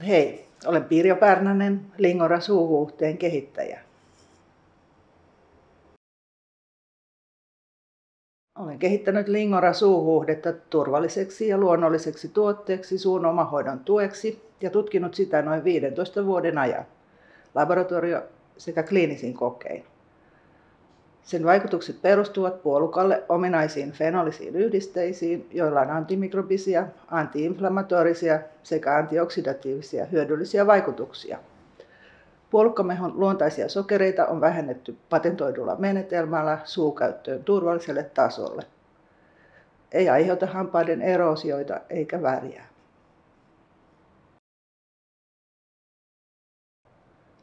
Hei, olen Pirjo Pärnänen, Lingora suuhuuhteen kehittäjä. Olen kehittänyt Lingora suuhuuhdetta turvalliseksi ja luonnolliseksi tuotteeksi suun omahoidon tueksi ja tutkinut sitä noin 15 vuoden ajan, laboratorio- sekä kliinisin kokein. Sen vaikutukset perustuvat puolukalle ominaisiin fenolisiin yhdisteisiin, joilla on antimikrobisia, antiinflammatorisia sekä antioksidatiivisia hyödyllisiä vaikutuksia. Puolukkamehun luontaisia sokereita on vähennetty patentoidulla menetelmällä suukäyttöön turvalliselle tasolle. Ei aiheuta hampaiden eroosioita eikä väriä.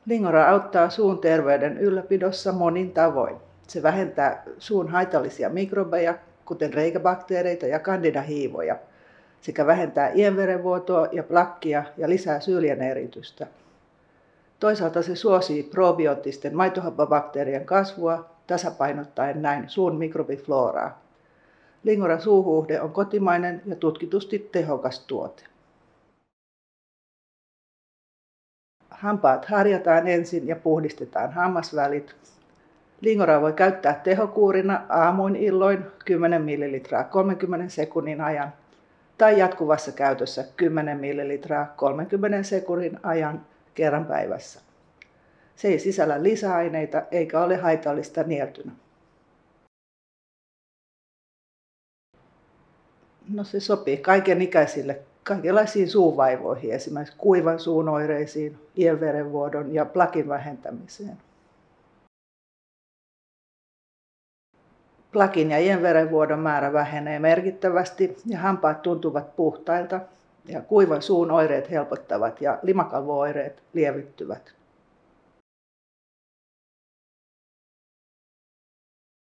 Lingora auttaa suun terveyden ylläpidossa monin tavoin. Se vähentää suun haitallisia mikrobeja, kuten reikäbakteereita ja kandidahiivoja, sekä vähentää ienverenvuotoa ja plakkia ja lisää syljen eritystä. Toisaalta se suosii probioottisten maitohappobakteerien kasvua, tasapainottaen näin suun mikrobifloraa. Lingora suuhuuhde on kotimainen ja tutkitusti tehokas tuote. Hampaat harjataan ensin ja puhdistetaan hammasvälit. Lingoraa voi käyttää tehokuurina aamuin illoin 10 ml 30 sekunnin ajan tai jatkuvassa käytössä 10 ml 30 sekunnin ajan kerran päivässä. Se ei sisällä lisäaineita eikä ole haitallista nieltynä. No, se sopii kaikenikäisille kaikenlaisiin suuvaivoihin, esimerkiksi kuivan suun oireisiin, ienverenvuodon ja plakin vähentämiseen. Plakin ja ienverenvuodon määrä vähenee merkittävästi ja hampaat tuntuvat puhtailta ja kuivan suun oireet helpottavat ja limakalvo-oireet lievittyvät.